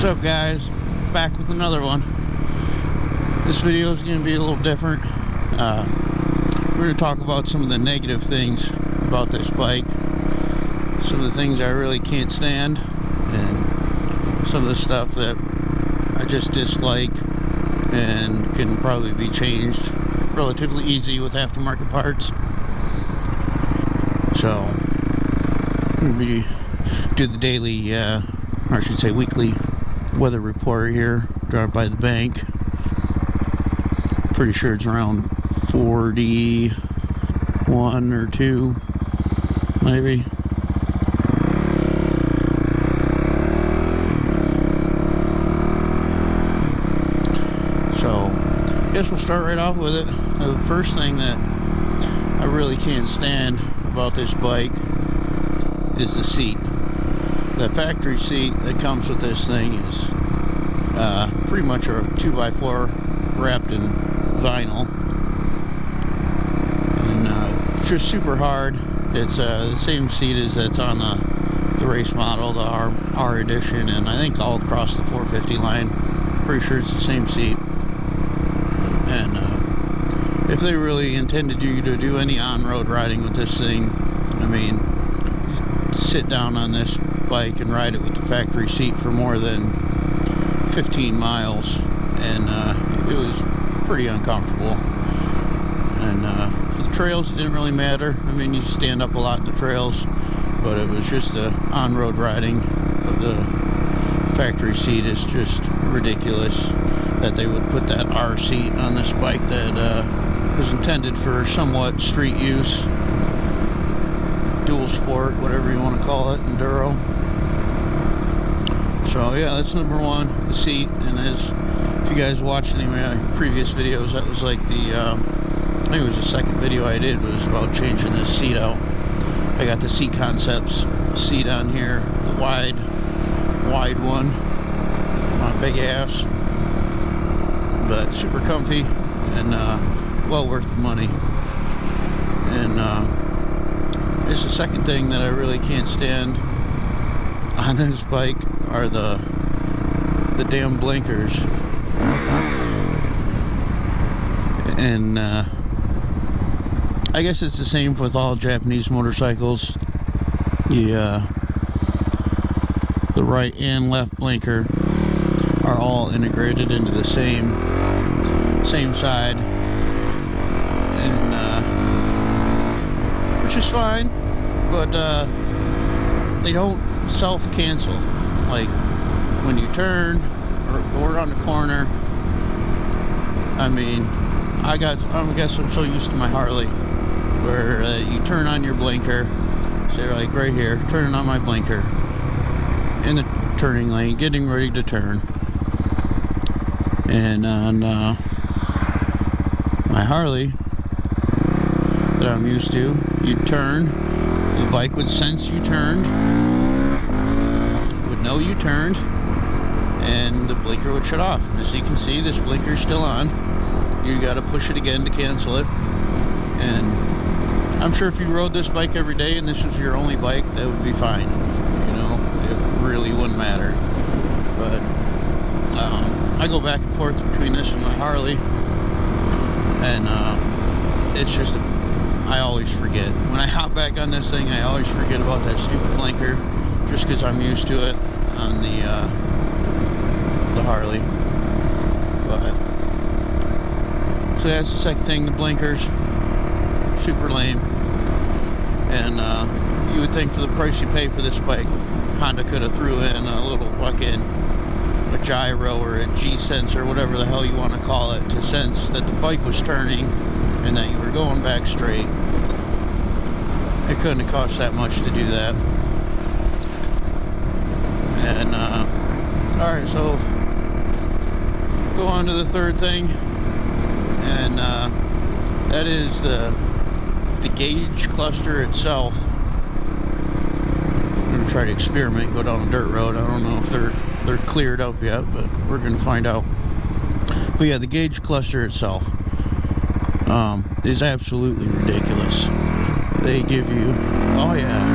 What's up, guys? Back with another one. This video is going to be a little different. We're going to talk about some of the negative things about this bike, some of the things I really can't stand, and some of the stuff that I just dislike and can probably be changed relatively easy with aftermarket parts. So I'm going to do the daily, or I should say weekly weather report here. Drive by the bank. Pretty sure it's around 41 or 2, maybe. So I guess we'll start right off with it. The first thing that I really can't stand about this bike is the seat. The factory seat that comes with this thing is pretty much a 2x4 wrapped in vinyl, and it's just super hard. It's the same seat as that's on the race model, the R edition, and I think all across the 450 line. Pretty sure it's the same seat. And if they really intended you to do any on-road riding with this thing, I mean, you sit down on this bike and ride it with the factory seat for more than 15 miles, and it was pretty uncomfortable. And for the trails, it didn't really matter. I mean, you stand up a lot in the trails, but it was just the on-road riding of the factory seat is just ridiculous that they would put that R seat on this bike that was intended for somewhat street use, dual sport, whatever you want to call it, enduro. So yeah, that's number one, the seat. And as if you guys watched any of my previous videos, that was like the I think it was the second video I did was about changing this seat out. I got the Seat Concepts seat on here, the wide one, my big ass, but super comfy and well worth the money. And it's the second thing that I really can't stand on this bike are the damn blinkers. And I guess it's the same with all Japanese motorcycles. The right and left blinker are all integrated into the same side, and which is fine, but they don't self-cancel. Like when you turn or go around the corner, I mean, I guess I'm so used to my Harley where you turn on your blinker, say like right here, turning on my blinker in the turning lane, getting ready to turn. And on my Harley that I'm used to, you'd turn, the bike would sense you turned, would know you turned, and the blinker would shut off. As you can see, this blinker's still on. You gotta push it again to cancel it. And I'm sure if you rode this bike every day and this was your only bike, that would be fine. You know, it really wouldn't matter. But I go back and forth between this and my Harley, and it's just I always forget. When I hop back on this thing, I always forget about that stupid blinker, just because I'm used to it on the Harley. But so that's the second thing, the blinkers, super lame. And you would think for the price you pay for this bike, Honda could have threw in a little fucking a gyro or a G-sensor, whatever the hell you want to call it, to sense that the bike was turning and that you were going back straight. It couldn't have cost that much to do that. And alright, so go on to the third thing, and that is the gauge cluster itself. I'm going to try to experiment and go down a dirt road. I don't know if they're cleared up yet, but we're going to find out. But yeah, the gauge cluster itself is absolutely ridiculous. They give you, oh yeah,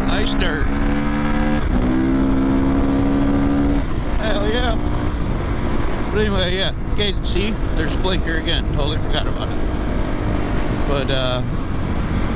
nice dirt. But anyway, yeah, okay, see, there's a blinker again, totally forgot about it. But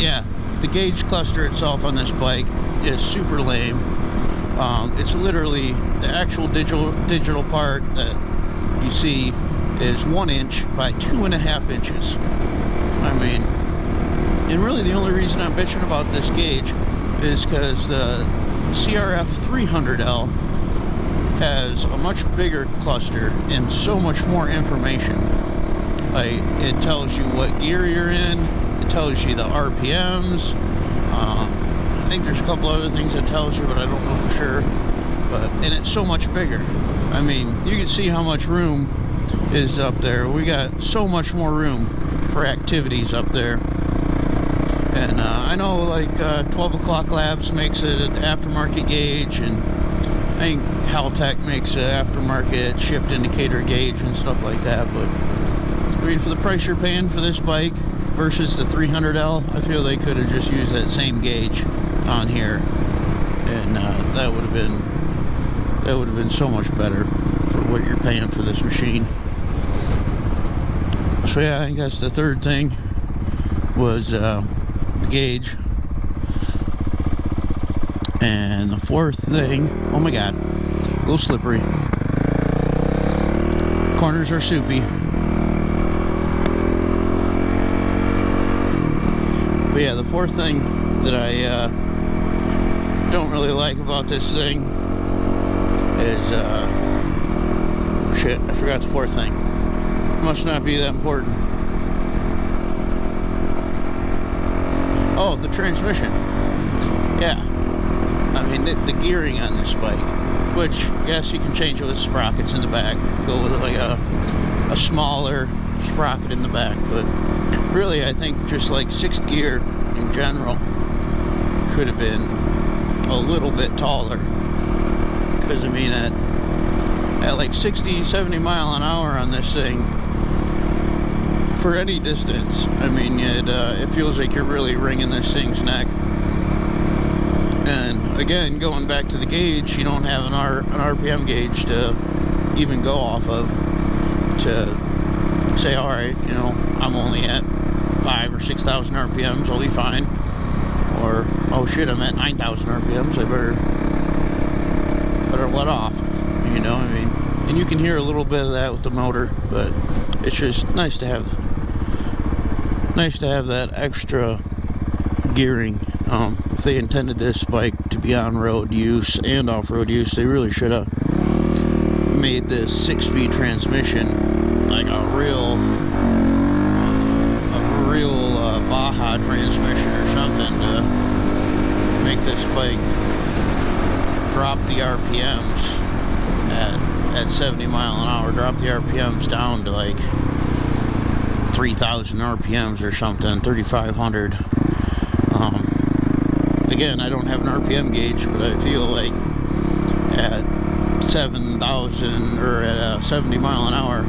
yeah, the gauge cluster itself on this bike is super lame. It's literally the actual digital part that you see is 1 inch by 2.5 inches. I mean, and really the only reason I'm bitching about this gauge is because the crf450rl has a much bigger cluster and so much more information. Like, it tells you what gear you're in, it tells you the RPMs. I think there's a couple other things it tells you, but I don't know for sure. And it's so much bigger. I mean, you can see how much room is up there. We got so much more room for activities up there. And I know, like, 12 O'Clock Labs makes it an aftermarket gauge, and I think Haltech makes an aftermarket shift indicator gauge and stuff like that. But I mean, for the price you're paying for this bike versus the 300L, I feel they could have just used that same gauge on here, and that would have been so much better for what you're paying for this machine. So yeah, I think that's the third thing was the gauge. And the fourth thing, oh my god, a little slippery. Corners are soupy. But yeah, the fourth thing that I don't really like about this thing is shit, I forgot the fourth thing. Must not be that important. Oh, the transmission. Yeah, I mean the gearing on this bike, which yes, you can change it with sprockets in the back, go with like a smaller sprocket in the back, but really I think just like 6th gear in general could have been a little bit taller, because I mean at like 60-70 mile an hour on this thing, for any distance, I mean it feels like you're really wringing this thing's neck. And again, going back to the gauge, you don't have an RPM gauge to even go off of to say, all right, you know, I'm only at 5,000 or 6,000 RPMs, I'll be fine. Or, oh shit, I'm at 9,000 RPMs, I better let off. You know, I mean, and you can hear a little bit of that with the motor, but it's just nice to have that extra gearing. If they intended this bike to be on-road use and off-road use, they really should have made this 6-speed transmission like a real Baja transmission or something to make this bike drop the RPMs at 70 mile an hour, drop the RPMs down to like 3,000 RPMs or something, 3,500. Again, I don't have an RPM gauge, but I feel like at 7,000 or at 70 mile an hour,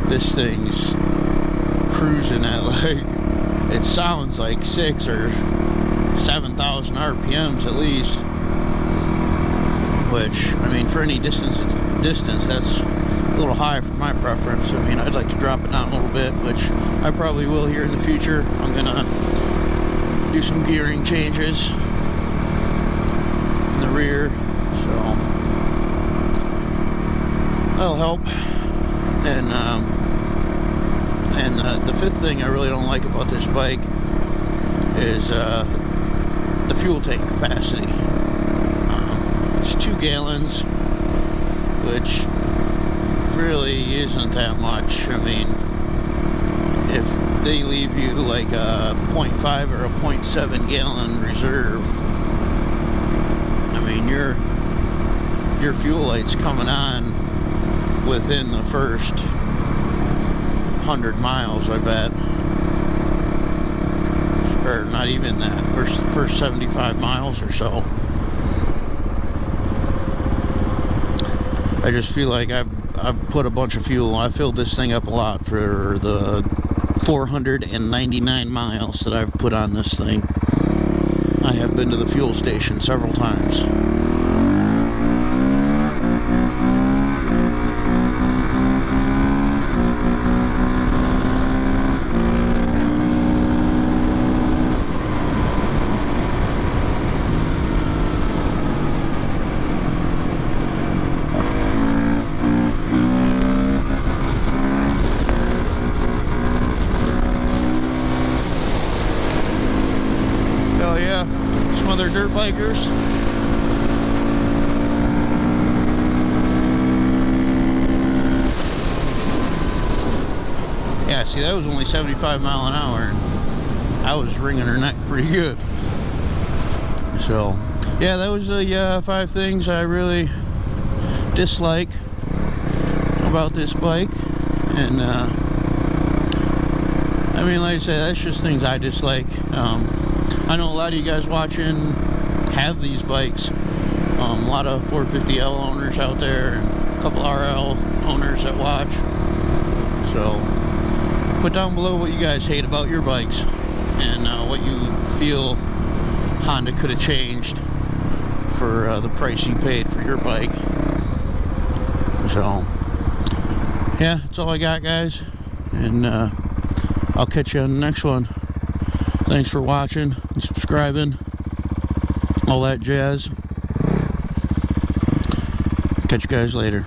this thing's cruising at like, it sounds like 6,000 or 7,000 RPMs at least. Which, I mean, for any distance, that's a little high for my preference. I mean, I'd like to drop it down a little bit, which I probably will here in the future. I'm gonna do some gearing changes in the rear, so that'll help. And the fifth thing I really don't like about this bike is the fuel tank capacity. It's 2 gallons, which really isn't that much. I mean, if they leave you like a 0.5 or a 0.7 gallon reserve, I mean, your fuel light's coming on within the first 100 miles, I bet. Or not even that, first 75 miles or so. I just feel like I've put a bunch of fuel. I filled this thing up a lot for the 499 miles that I've put on this thing. I have been to the fuel station several times. other dirt bikers. Yeah, see, that was only 75 mile an hour, and I was wringing her neck pretty good. So, yeah, that was the 5 things I really dislike about this bike. And I mean, like I said, that's just things I dislike. I know a lot of you guys watching have these bikes. A lot of 450L owners out there, and a couple RL owners that watch. So put down below what you guys hate about your bikes, and what you feel Honda could have changed for the price you paid for your bike. So yeah, that's all I got, guys, and I'll catch you on the next one. Thanks for watching and subscribing, all that jazz. Catch you guys later.